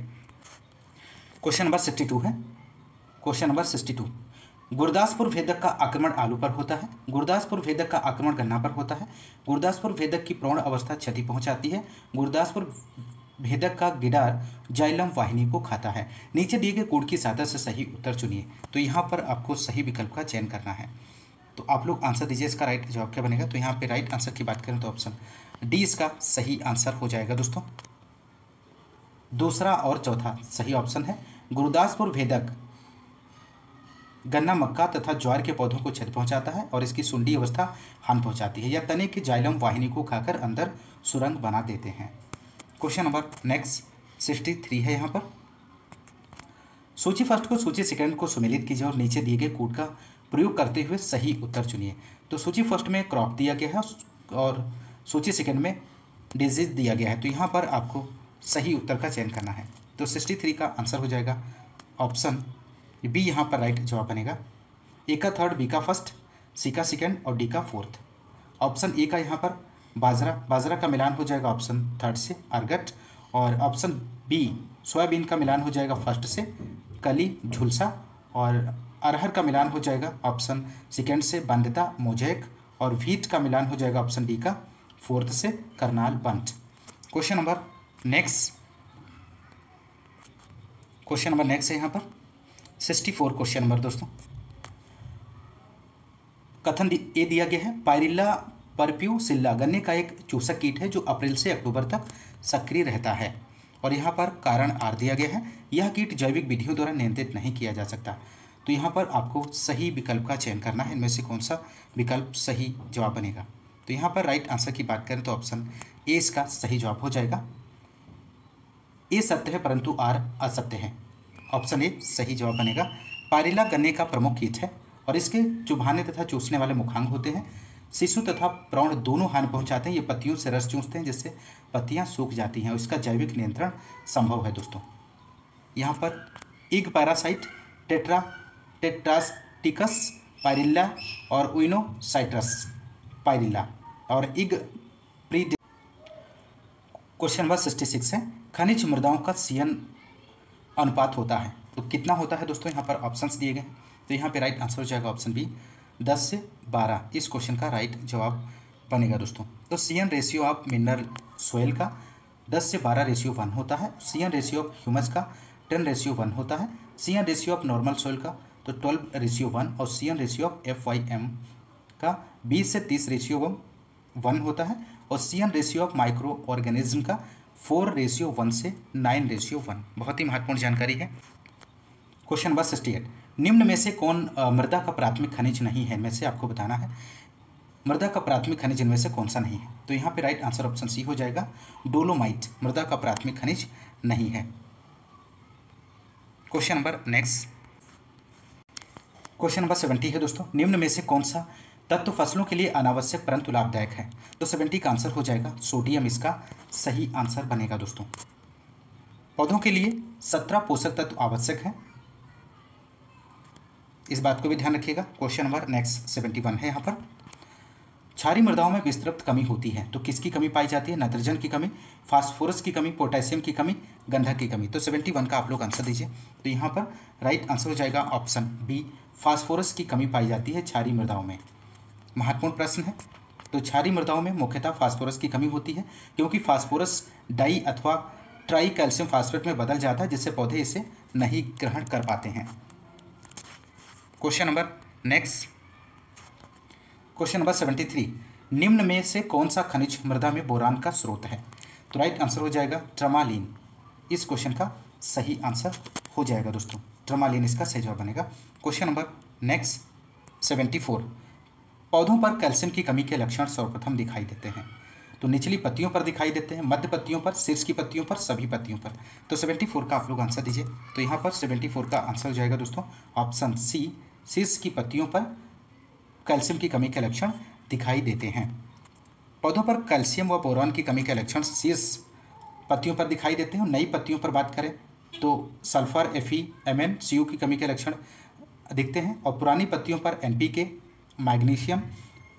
क्वेश्चन नंबर 62 है। क्वेश्चन नंबर 62, गुरदासपुर भेदक का आक्रमण आलू पर होता है। गुरदासपुर भेदक का आक्रमण गन्ना पर होता है। गुरदासपुर भेदक की प्रौढ़ अवस्था क्षति पहुंचाती है। गुरदासपुर भेदक का गिडार जाइलम वाहिनी को खाता है। नीचे दिए गए कोड की सहायता से सही उत्तर चुनिए। तो यहाँ पर आपको सही विकल्प का चयन करना है। तो आप लोग आंसर दीजिए, इसका राइट जवाब क्या बनेगा। तो यहाँ पे राइट आंसर की बात करें तो ऑप्शन डी इसका सही आंसर हो जाएगा दोस्तों। दूसरा और चौथा सही ऑप्शन है। गुरदासपुर भेदक गन्ना, मक्का तथा ज्वार के पौधों को क्षति पहुंचाता है और इसकी सुंडी अवस्था हानि पहुंचाती है। यह तने की जाइलम वाहिनी को खाकर अंदर सुरंग बना देते हैं। क्वेश्चन नंबर नेक्स्ट 63 है। यहाँ पर सूची फर्स्ट को सूची सेकंड को सुमेलित कीजिए और नीचे दिए गए कोड का प्रयोग करते हुए सही उत्तर चुनिए। तो सूची फर्स्ट में क्रॉप दिया गया है और सूची सेकंड में डिजीज दिया गया है। तो यहाँ पर आपको सही उत्तर का चयन करना है। तो 63 का आंसर हो जाएगा ऑप्शन बी, यहाँ पर राइट जवाब बनेगा। ए का थर्ड, बी का फर्स्ट, सी का सेकंड और डी का फोर्थ। ऑप्शन ए का यहाँ पर बाजरा का मिलान हो जाएगा ऑप्शन थर्ड से अर्गट, और ऑप्शन बी सोयाबीन का मिलान हो जाएगा फर्स्ट से कली झुलसा, और अरहर का मिलान हो जाएगा ऑप्शन सेकंड से बंदता मोजैक, और व्हीट का मिलान हो जाएगा ऑप्शन डी का फोर्थ से करनाल बंट। क्वेश्चन नंबर नेक्स्ट है यहाँ पर 64 क्वेश्चन नंबर दोस्तों। कथन ए दिया गया है, पायरिल्ला परप्यूसिल्ला गन्ने का एक चूसक कीट है जो अप्रैल से अक्टूबर तक सक्रिय रहता है। और यहाँ पर कारण आर दिया गया है, यह कीट जैविक विधियों द्वारा नियंत्रित नहीं किया जा सकता। तो यहाँ पर आपको सही विकल्प का चयन करना है। इनमें से कौन सा विकल्प सही जवाब बनेगा। तो यहाँ पर राइट आंसर की बात करें तो ऑप्शन ए इसका सही जवाब हो जाएगा। ए सत्य है परंतु आर असत्य है। ऑप्शन ए सही जवाब बनेगा। पायरिल्ला गन्ने का प्रमुख कीट है और इसके चुभाने तथा चूसने वाले मुखांग होते हैं। शिशु तथा प्रौढ़ दोनों हानि पहुंचाते हैं। ये पत्तियों से रस चूसते हैं जिससे पत्तियां सूख जाती हैं। इसका जैविक नियंत्रण संभव है दोस्तों। यहाँ पर इग पैरासाइट, टेट्रास्टिकस पायरिल्ला और उइनोसाइट्रस पायरिल्ला और इग प्री। क्वेश्चन नंबर 66 है, खनिज मृदाओं का सीएन अनुपात होता है तो कितना होता है दोस्तों। यहाँ पर ऑप्शंस दिए गए। तो यहाँ पे राइट आंसर हो जाएगा ऑप्शन बी 10 से 12। इस क्वेश्चन का राइट जवाब बनेगा दोस्तों। तो CN ratio of mineral soil का 10 से 12 रेशियो 1 होता है। सीएन रेशियो ऑफ ह्यूमस का 10 रेशियो 1 होता है। CN ratio of normal soil का तो 12 रेशियो 1 और सीएन रेशियो ऑफ FYM का 20 से 30 रेशियो 1 होता है। और CN ratio of micro organism का 4 रेशियो 1 से 9 रेशियो 1। बहुत ही महत्वपूर्ण जानकारी है। क्वेश्चन नंबर 68, निम्न में से कौन मृदा का प्राथमिक खनिज नहीं है। इनमें से आपको बताना है मृदा का प्राथमिक खनिज इनमें से कौन सा नहीं है। तो यहाँ पे राइट आंसर ऑप्शन सी हो जाएगा, डोलोमाइट मृदा का प्राथमिक खनिज नहीं है। Question number next, question number 70 है दोस्तों, निम्न में से कौन सा तत्व फसलों के लिए अनावश्यक परंतु लाभदायक है। तो 70 का आंसर हो जाएगा सोडियम, इसका सही आंसर बनेगा दोस्तों। पौधों के लिए 17 पोषक तत्व आवश्यक है, इस बात को भी ध्यान रखिएगा। क्वेश्चन नंबर नेक्स्ट 71 है। यहाँ पर क्षारीय मृदाओं में विस्तृत कमी होती है तो किसकी कमी पाई जाती है। नाइट्रोजन की कमी, फास्फोरस की कमी, पोटेशियम की कमी, गंधक की कमी। तो 71 का आप लोग आंसर दीजिए। तो यहाँ पर राइट आंसर हो जाएगा ऑप्शन बी, फास्फोरस की कमी पाई जाती है क्षारीय मृदाओं में। महत्वपूर्ण प्रश्न है। तो क्षारीय मृदाओं में मुख्यतः फास्फोरस की कमी होती है क्योंकि फास्फोरस डाई अथवा ट्राई कैल्शियम फास्फेट में बदल जाता है जिससे पौधे इसे नहीं ग्रहण कर पाते हैं। Question number next, question number 73, निम्न में से कौन सा खनिज मृदा में बोरान का स्रोत है। तो राइट आंसर हो जाएगा ट्रमालीन। इस क्वेश्चन का सही आंसर हो जाएगा दोस्तों, ट्रमालीन इसका सही जवाब बनेगा। क्वेश्चन नंबर नेक्स्ट 74, पौधों पर कैल्शियम की कमी के लक्षण सर्वप्रथम दिखाई देते हैं। तो निचली पत्तियों पर दिखाई देते हैं, मध्य पत्तियों पर, शीर्ष की पत्तियों पर, सभी पत्तियों पर। तो 74 का आप लोग आंसर दीजिए। तो यहाँ पर 74 का आंसर हो जाएगा दोस्तों ऑप्शन सी, शीर्ष की पत्तियों पर कैल्शियम की कमी के लक्षण दिखाई देते हैं। पौधों पर कैल्शियम व बोरॉन की कमी के लक्षण शीर्ष पत्तियों पर दिखाई देते हैं। नई पत्तियों पर बात करें तो सल्फर, Fe, Mn, Cu की कमी के लक्षण दिखते हैं। और पुरानी पत्तियों पर NPK, मैग्नीशियम,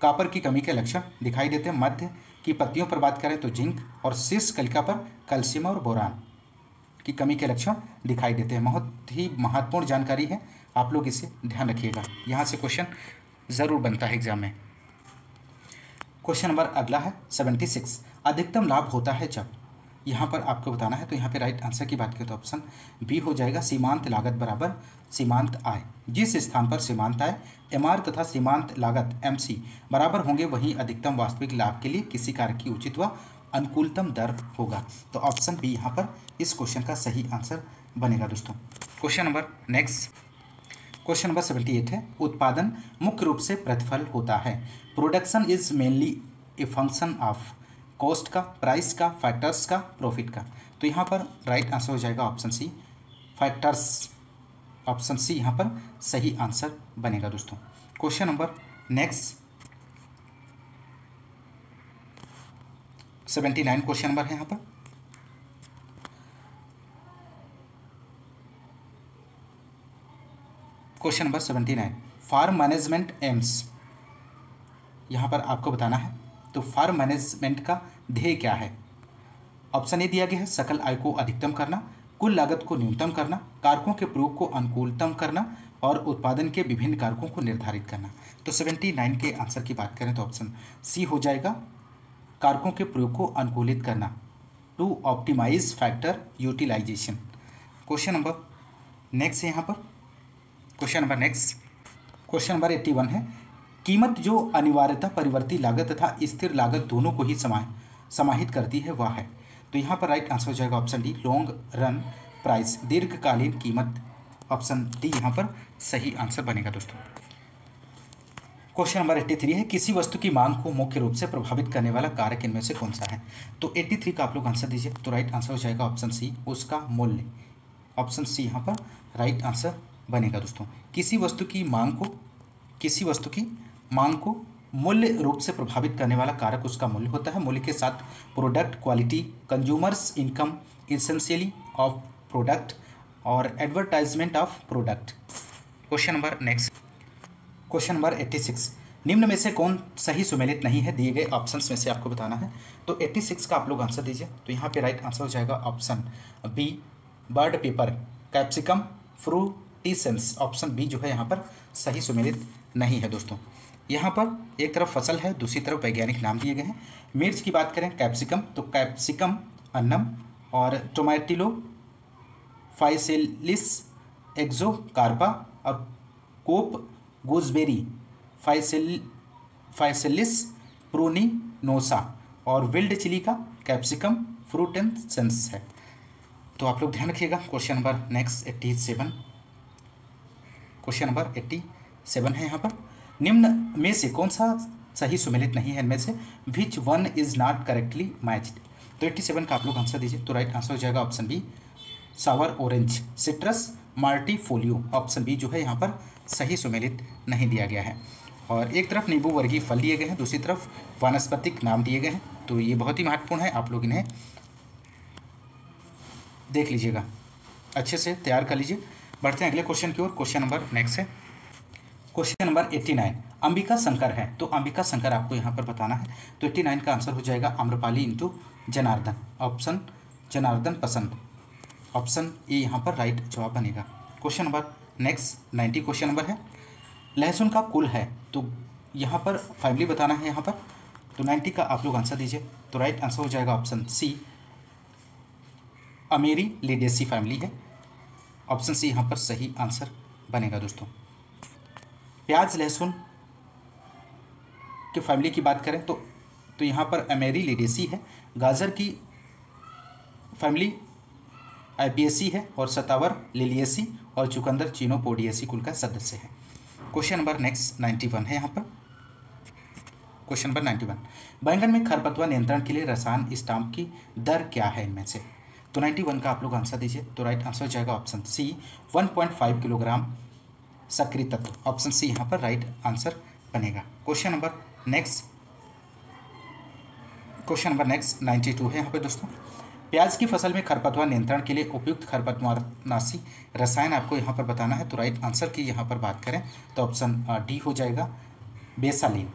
कॉपर की कमी के लक्षण दिखाई देते हैं। मध्य की पत्तियों पर बात करें तो जिंक, और शीर्ष कलिका पर कैल्शियम और बोरान की कमी के लक्षण दिखाई देते हैं। बहुत ही महत्वपूर्ण जानकारी है, आप लोग इसे ध्यान रखिएगा, यहाँ से क्वेश्चन ज़रूर बनता है एग्जाम में। क्वेश्चन नंबर अगला है 76, अधिकतम लाभ होता है जब, यहाँ पर आपको बताना है। तो यहाँ पे राइट आंसर की बात करें तो ऑप्शन बी हो जाएगा, सीमांत लागत बराबर सीमांत आय। जिस स्थान पर सीमांत आय MR तथा सीमांत लागत MC बराबर होंगे वहीं अधिकतम वास्तविक लाभ के लिए किसी कार्य की उचित व अनुकूलतम दर होगा। तो ऑप्शन बी यहाँ पर इस क्वेश्चन का सही आंसर बनेगा दोस्तों। Question number next, question number 78 है, उत्पादन मुख्य रूप से प्रतिफल होता है। Production is mainly a function of cost का, प्राइस का, फैक्टर्स का, प्रॉफिट का। तो यहाँ पर राइट आंसर हो जाएगा option C, factors. Option C यहाँ पर सही आंसर बनेगा दोस्तों। Question number next 79 question number है यहाँ पर। Question number 79, farm management aims, यहाँ पर आपको बताना है। तो फार्म मैनेजमेंट का ध्येय क्या है? ऑप्शन ए दिया गया है, सकल आय को अधिकतम करना, कुल लागत को न्यूनतम करना, कारकों के प्रयोग को अनुकूलतम करना और उत्पादन के विभिन्न कारकों को निर्धारित करना। तो 79 के आंसर की बात करें तो ऑप्शन सी हो जाएगा, कारकों के प्रयोग को अनुकूलित करना, to optimise factor utilisation. Question number next है यहाँ पर। Question number next, question number 81 है, कीमत जो अनिवार्यता परिवर्ती लागत तथा स्थिर लागत दोनों को ही समाहित करती है वह है। तो यहाँ पर राइट आंसर हो जाएगा option D, long run price, दीर्घकालीन कीमत। ऑप्शन डी यहाँ पर सही आंसर बनेगा दोस्तों। क्वेश्चन नंबर 83 है, किसी वस्तु की मांग को मुख्य रूप से प्रभावित करने वाला कारक इनमें से कौन सा है? तो 83 का आप लोग आंसर दीजिए। तो राइट आंसर हो जाएगा ऑप्शन सी, उसका मूल्य। ऑप्शन सी यहाँ पर राइट आंसर बनेगा दोस्तों। किसी वस्तु की मांग को मूल्य रूप से प्रभावित करने वाला कारक उसका मूल्य होता है। मूल्य के साथ product quality, consumers income, essentially of product और advertisement of product. Question number next, question number 86, निम्न में से कौन सही सुमेलित नहीं है? दिए गए ऑप्शंस में से आपको बताना है। तो 86 का आप लोग आंसर दीजिए। तो यहाँ पे राइट आंसर हो जाएगा option B, bird pepper, capsicum, frutescens. Option B जो है यहाँ पर सही सुमेलित नहीं है दोस्तों। यहाँ पर एक तरफ फसल है, दूसरी तरफ वैज्ञानिक नाम दिए गए हैं। मिर्च की बात करें कैप्सिकम, तो कैप्सिकम अन्नम, और टोमेटिलो फाइसेलिस एक्सोकार्पा, और कोप गूजबेरी फाइसेलिस प्रूनिनोसा, और विल्ड चिली का कैप्सिकम फ्रूटेंसेंस है। तो आप लोग ध्यान रखिएगा। Question number next 87, question number 87 है यहाँ पर, निम्न में से कौन सा सही सुमेलित नहीं है इनमें से? Which one is not correctly matched. तो 87 का आप लोग आंसर दीजिए। तो राइट आंसर हो जाएगा ऑप्शन बी, सावर ऑरेंज, सिट्रस मार्टीफोलियो। ऑप्शन बी जो है यहाँ पर सही सुमेलित नहीं दिया गया है। और एक तरफ नींबू वर्गीय फल दिए गए हैं, दूसरी तरफ वानस्पतिक नाम दिए गए हैं। तो ये बहुत ही महत्वपूर्ण है, आप लोग इन्हें देख लीजिएगा, अच्छे से तैयार कर लीजिए। बढ़ते हैं अगले क्वेश्चन की ओर। क्वेश्चन नंबर नेक्स्ट है क्वेश्चन नंबर 89, अंबिका शंकर है। तो अंबिका शंकर आपको यहाँ पर बताना है। तो 89 का आंसर हो जाएगा आम्रपाली इंटू जनार्दन। ऑप्शन जनार्दन पसंद। ऑप्शन ए यहाँ पर राइट जवाब बनेगा। Question number next 90 question number है, लहसुन का कुल है। तो यहाँ पर फैमिली बताना है यहाँ पर। तो 90 का आप लोग आंसर दीजिए। तो राइट आंसर हो जाएगा ऑप्शन सी, अमेरी लिडेसी फैमिली है। ऑप्शन सी यहाँ पर सही आंसर बनेगा दोस्तों। प्याज लहसुन की फैमिली की बात करें तो यहाँ पर अमेरी लिडेसी है। गाजर की फैमिली आईपिएसी है, और सतावर लिलिएसी, और चुकंदर चीनोपोडिएसी कुल का सदस्य है। क्वेश्चन नंबर नेक्स्ट 91 है यहाँ पर। क्वेश्चन नंबर 91, बैंगन में खरपतवार नियंत्रण के लिए रसायन स्टाम्प की दर क्या है इनमें से? तो 91 का आप लोग आंसर दीजिए। तो राइट आंसर हो जाएगा ऑप्शन सी 1.5 किलोग्राम सक्रिय तत्व। ऑप्शन सी यहाँ पर राइट आंसर बनेगा। क्वेश्चन नंबर नेक्स्ट 92 है यहाँ पे दोस्तों। प्याज की फसल में खरपतवार नियंत्रण के लिए उपयुक्त खरपतवारनाशी रसायन आपको यहाँ पर बताना है। तो राइट आंसर की यहाँ पर बात करें तो ऑप्शन डी हो जाएगा बेसालिन।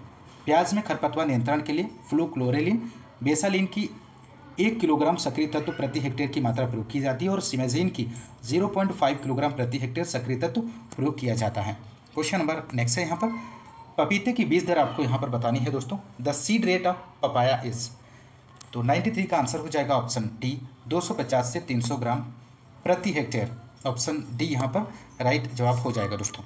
प्याज में खरपतवार नियंत्रण के लिए फ्लूक्लोरेलिन बेसालिन की 1 किलोग्राम सक्रिय तत्व प्रति हेक्टेयर की मात्रा प्रयोग की जाती है और सिमेजीन की 0.5 किलोग्राम प्रति हेक्टेयर सक्रिय तत्व प्रयोग किया जाता है। क्वेश्चन नंबर नेक्स्ट है यहाँ पर पपीते की बीज दर आपको यहाँ पर बतानी है दोस्तों। The seed rate of papaya is, तो 93 का आंसर हो जाएगा ऑप्शन डी 250 से 300 ग्राम प्रति हेक्टेयर। ऑप्शन डी यहाँ पर राइट जवाब हो जाएगा दोस्तों।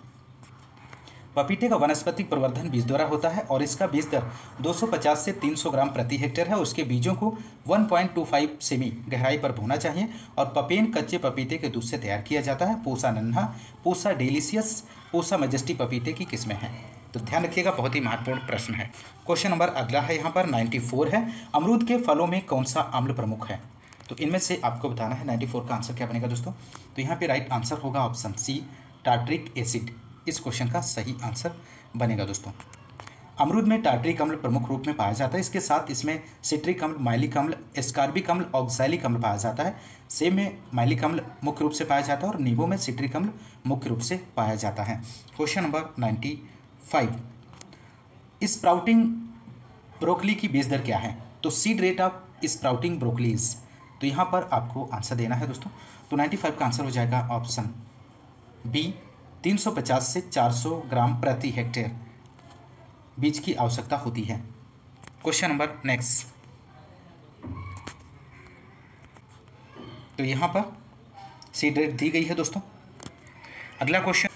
पपीते का वनस्पतिक प्रवर्धन बीज द्वारा होता है और इसका बीज दर 250 से 300 ग्राम प्रति हेक्टेयर है। उसके बीजों को 1.25 सेमी गहराई पर बोना चाहिए और पपेन कच्चे पपीते के दूध से तैयार किया जाता है। पूसा नन्हा, पूसा डेलिशियस, पूसा मैजेस्टी पपीते की किस्में हैं। तो ध्यान रखिएगा, बहुत ही महत्वपूर्ण प्रश्न है। क्वेश्चन नंबर अगला है यहाँ पर 94 है। अमरूद के फलों में कौन सा अम्ल प्रमुख है? तो इनमें से आपको बताना है 94 का आंसर क्या बनेगा दोस्तों। तो यहाँ पे राइट आंसर होगा ऑप्शन सी टार्ट्रिक एसिड। इस क्वेश्चन का सही आंसर बनेगा दोस्तों। अमरूद में टार्ट्रिक अम्ल प्रमुख रूप में पाया जाता है। इसके साथ इसमें सिट्रिक अम्ल, माइलिक अम्ल, एस्कार्बिक अम्ल, ऑक्सैलिक अम्ल पाया जाता है। सेब में माइलिक अम्ल मुख्य रूप से पाया जाता है और नींबू में सिट्रिक अम्ल मुख्य रूप से पाया जाता है। क्वेश्चन नंबर 95, स्प्राउटिंग ब्रोकली की बीज दर क्या है? तो seed rate of sprouting broccolis, तो यहाँ पर आपको आंसर देना है दोस्तों। तो 95 का आंसर हो जाएगा ऑप्शन बी 350 से 400 ग्राम प्रति हेक्टेयर बीज की आवश्यकता होती है। क्वेश्चन नंबर नेक्स्ट, तो यहाँ पर सीड रेट दी गई है दोस्तों। अगला क्वेश्चन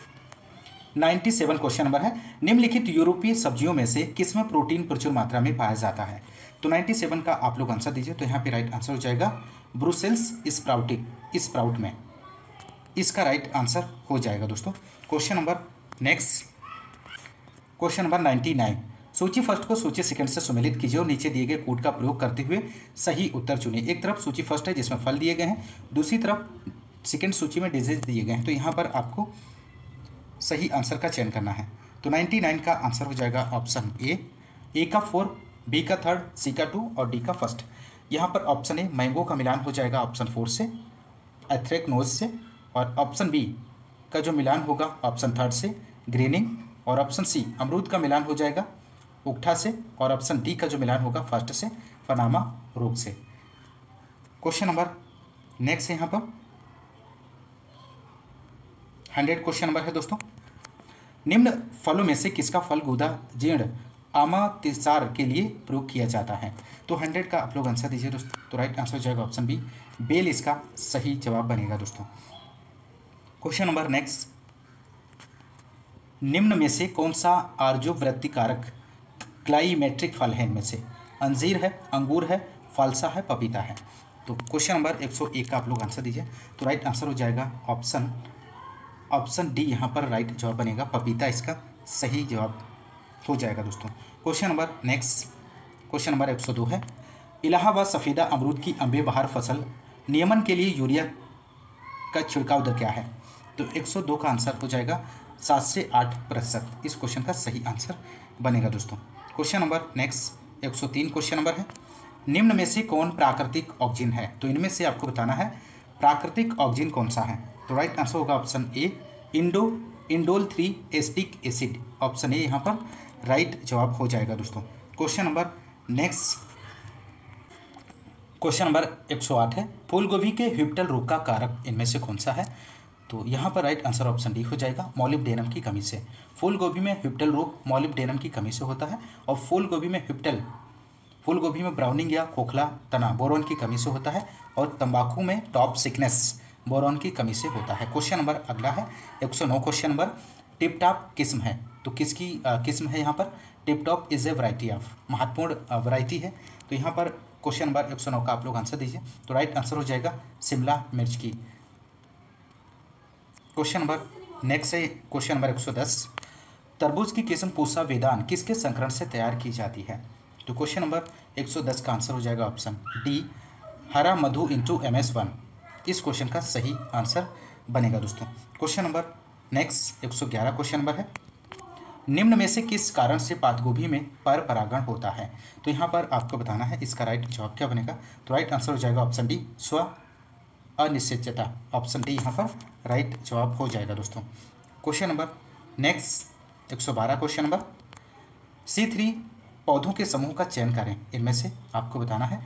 97 क्वेश्चन नंबर है। निम्नलिखित यूरोपीय सब्जियों में से किसमें प्रोटीन प्रचुर मात्रा में पाया जाता है? तो 97 का आप लोग आंसर दीजिए। तो यहाँ पे राइट आंसर हो जाएगा ब्रुसेल्स स्प्राउट में इसका राइट आंसर हो जाएगा दोस्तों। Question number next, question number 99, सूची फर्स्ट को सूची सेकंड से सम्मिलित कीजिए और नीचे दिए गए कोड का प्रयोग करते हुए सही उत्तर चुनिए। एक तरफ सूची फर्स्ट है जिसमें फल दिए गए हैं, दूसरी तरफ सेकंड सूची में डिजीज दिए गए हैं। तो यहाँ पर आपको सही आंसर का चयन करना है। तो 99 का आंसर हो जाएगा ऑप्शन ए का 4, बी का 3, सी का 2 और डी का 1। यहाँ पर ऑप्शन ए मैंगो का मिलान हो जाएगा ऑप्शन 4 से, एथ्रेक्नोज से, और ऑप्शन बी का जो मिलान होगा ऑप्शन 3 से ग्रीनिंग, और ऑप्शन सी अमरूद का मिलान हो जाएगा उकठा से, और ऑप्शन डी का जो मिलान होगा फर्स्ट से पनामा रोग से। क्वेश्चन नंबर नेक्स्ट है यहाँ पर 100 क्वेश्चन नंबर है दोस्तों। निम्न फलों में से किसका फल गूदा जीर्ण अमातिसार के लिए प्रयोग किया जाता है? तो 100 का आप लोग आंसर दीजिए दोस्तों। तो राइट आंसर हो जाएगा ऑप्शन बी बेल इसका सही जवाब बनेगा दोस्तों। क्वेश्चन नंबर नेक्स्ट, निम्न में से कौन सा आर्जोवृत्तिकारक क्लाइमेट्रिक फल है? इनमें से अंजीर है, अंगूर है, फालसा है, पपीता है। तो क्वेश्चन नंबर 101 का आप लोग आंसर दीजिए। तो राइट आंसर हो जाएगा ऑप्शन डी यहाँ पर राइट जवाब बनेगा, पपीता इसका सही जवाब हो जाएगा दोस्तों। Question number next, question number 102 है। इलाहाबाद सफ़ेदा अमरूद की अम्बे बहार फसल नियमन के लिए यूरिया का छिड़काव दर क्या है? तो 102 का आंसर हो जाएगा 7 से 8%। इस क्वेश्चन का सही आंसर बनेगा दोस्तों। Question number next 103 question number है। निम्न में से कौन प्राकृतिक ऑक्सीजन है? तो इनमें से आपको बताना है प्राकृतिक ऑक्सीजन कौन सा है। तो राइट आंसर होगा option A indole 3 acetic acid. Option A यहाँ पर राइट जवाब हो जाएगा दोस्तों। Question number next, question number 108 है। फूलगोभी के ह्यूप्टल रोग का कारक इनमें से कौन सा है? तो यहाँ पर राइट आंसर ऑप्शन डी हो जाएगा मोलिब्डेनम की कमी से। फूलगोभी में ह्यूप्टल रोग मोलिब्डेनम की कमी से होता है और फूलगोभी में ब्राउनिंग या खोखला तना बोरॉन की कमी से होता है और तंबाकू में टॉप सिकनेस बोरॉन की कमी से होता है। क्वेश्चन नंबर अगला है 109 क्वेश्चन नंबर। टिप टॉप किस्म है, तो किसकी किस्म है यहाँ पर? Tip top is a variety of, महत्वपूर्ण वैरायटी है। तो यहाँ पर क्वेश्चन नंबर 109 का आप लोग आंसर दीजिए। तो राइट आंसर हो जाएगा शिमला मिर्च की। क्वेश्चन नंबर नेक्स्ट है क्वेश्चन नंबर 110। तरबूज की किस्म पूसा वेदान किसके संकरण से तैयार की जाती है? तो क्वेश्चन नंबर 110 का आंसर हो जाएगा ऑप्शन डी, हरा मधु इंटू MS1। इस क्वेश्चन का सही आंसर बनेगा दोस्तों। Question number next 111 question number है, निम्न में से किस कारण से पातगोभी में पर परागण होता है? तो यहाँ पर आपको बताना है इसका राइट जवाब क्या बनेगा। तो राइट आंसर हो जाएगा ऑप्शन डी, स्व अनिश्चितता। ऑप्शन डी यहाँ पर राइट जवाब हो जाएगा दोस्तों। Question number next 112 question number, C3 पौधों के समूह का चयन करें। इनमें से आपको बताना है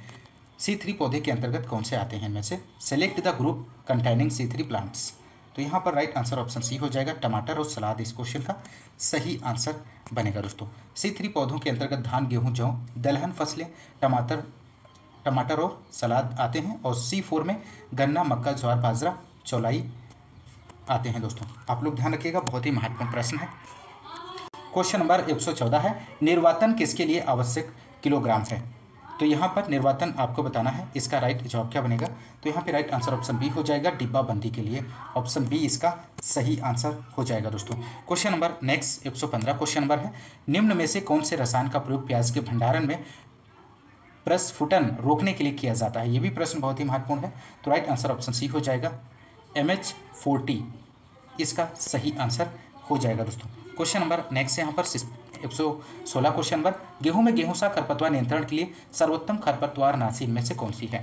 C3 पौधे के अंतर्गत कौन से आते हैं। इनमें से select the group containing C3 plants. तो यहाँ पर राइट आंसर ऑप्शन सी हो जाएगा, टमाटर और सलाद इस क्वेश्चन का सही आंसर बनेगा दोस्तों। C3 पौधों के अंतर्गत धान, गेहूं, जौ, दलहन फसलें, टमाटर और सलाद आते हैं। और C4 में गन्ना, मक्का, ज्वार, बाजरा, चौलाई आते हैं दोस्तों। आप लोग ध्यान रखिएगा, बहुत ही महत्वपूर्ण प्रश्न है। क्वेश्चन नंबर 114 है, निर्वातन किसके लिए आवश्यक किलोग्राम है? तो यहाँ पर निर्वातन आपको बताना है, इसका राइट जवाब क्या बनेगा। तो यहाँ पे राइट आंसर ऑप्शन बी हो जाएगा, डिब्बाबंदी के लिए। ऑप्शन बी इसका सही आंसर हो जाएगा दोस्तों। Question number next 115 question number है, निम्न में से कौन से रसायन का प्रयोग प्याज के भंडारण में प्रस्फुटन रोकने के लिए किया जाता है? ये भी प्रश्न बहुत ही महत्वपूर्ण है। तो राइट आंसर ऑप्शन सी हो जाएगा, MH40 इसका सही आंसर हो जाएगा दोस्तों। क्वेश्चन नंबर नेक्स्ट यहाँ पर 116 क्वेश्चन नंबर, गेहूं में गेहूं सा खरपतवार नियंत्रण के लिए सर्वोत्तम खरपतवार नाशी इनमें से कौन सी है?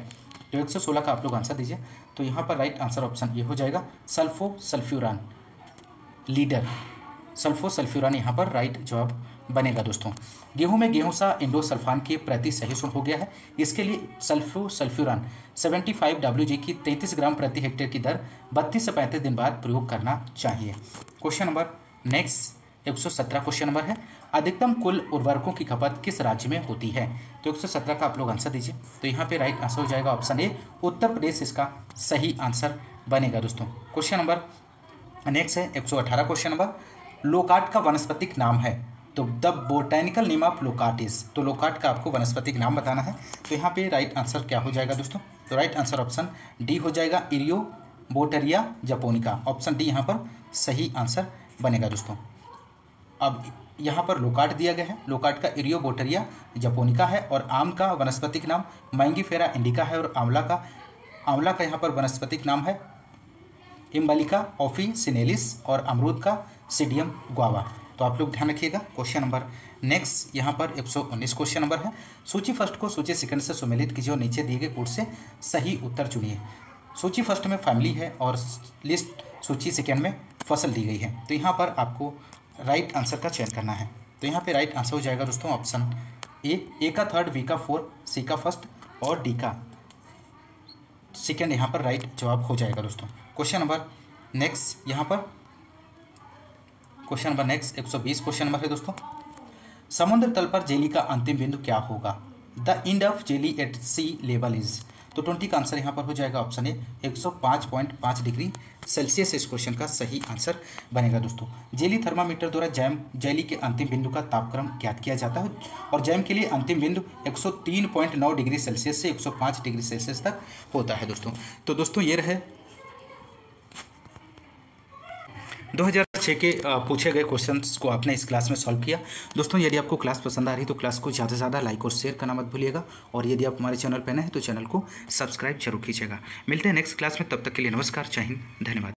तो 116 का आप लोग आंसर दीजिए। तो यहाँ पर राइट आंसर ऑप्शन ये हो जाएगा, सल्फोसल्फ्यूरान लीडर। सल्फोसल्फ्यूरान यहाँ पर राइट जवाब बनेगा दोस्तों। गेहूं में गेहूं सा इंडोसल्फान के प्रति सहिष्णु हो गया है, इसके लिए सल्फोसल्फ्यूरान 75 WG की 33 ग्राम प्रति हेक्टेयर की दर 32 से 35 दिन बाद प्रयोग करना चाहिए। Question number next 117 question number है, अधिकतम कुल उर्वरकों की खपत किस राज्य में होती है? तो 117 का आप लोग आंसर दीजिए। तो यहाँ पे राइट आंसर हो जाएगा ऑप्शन ए, उत्तर प्रदेश इसका सही आंसर बनेगा दोस्तों। क्वेश्चन नंबर नेक्स्ट है 118 क्वेश्चन नंबर, लोकाट का वनस्पतिक नाम है। तो the botanical name of loquat is. तो लोकाट का आपको वनस्पतिक नाम बताना है। तो यहाँ पे राइट आंसर क्या हो जाएगा दोस्तों? तो राइट आंसर ऑप्शन डी हो जाएगा, इरियोबोटेरिया जापोनिका। ऑप्शन डी यहाँ पर सही आंसर बनेगा दोस्तों। अब यहाँ पर लोकाट दिया गया है, लोकाट का इरियोबोटेरिया जापोनिका है। और आम का वनस्पतिक नाम मैंगीफेरा इंडिका है। और आंवला का यहाँ पर वनस्पतिक नाम है इम्बलिका ऑफिसिनेलिस। और अमरूद का सीडियम गुआवा। तो आप लोग ध्यान रखिएगा। क्वेश्चन नंबर नेक्स्ट यहाँ पर 119 क्वेश्चन नंबर है, सूची फर्स्ट को सूची सेकंड से सुमेलित कीजिए और नीचे दिए गए कोड से सही उत्तर चुनिए। सूची फर्स्ट में फैमिली है और लिस्ट सूची सेकंड में फसल दी गई है। तो यहाँ पर आपको राइट आंसर का चयन करना है। तो यहाँ पे राइट आंसर हो जाएगा दोस्तों ऑप्शन ए का थर्ड, बी का फोर्थ, सी का फर्स्ट और डी का सेकंड यहाँ पर राइट जवाब हो जाएगा दोस्तों। क्वेश्चन नंबर नेक्स्ट यहाँ पर question number next 120 question number है दोस्तों, समुद्र तल पर जेली का अंतिम बिंदु क्या होगा? The end of jelly at sea level is. तो 20 का आंसर यहाँ पर हो जाएगा ऑप्शन ए, 105.5 डिग्री सेल्सियस इस क्वेश्चन का सही आंसर बनेगा दोस्तों। जेली थर्मामीटर द्वारा जेली के अंतिम बिंदु का तापक्रम ज्ञात किया जाता है। और जैम के लिए अंतिम बिंदु 103.9 डिग्री सेल्सियस से 105 डिग्री सेल्सियस तक होता है दोस्तों। तो दोस्तों ये रहे 2006 के पूछे गए क्वेश्चंस को आपने इस क्लास में सॉल्व किया। दोस्तों यदि आपको क्लास पसंद आ रही है तो क्लास को ज़्यादा से ज़्यादा लाइक और शेयर करना मत भूलिएगा। और यदि आप हमारे चैनल पर नए हैं तो चैनल को सब्सक्राइब जरूर कीजिएगा। मिलते हैं नेक्स्ट क्लास में, तब तक के लिए नमस्कार, जय हिंद, धन्यवाद।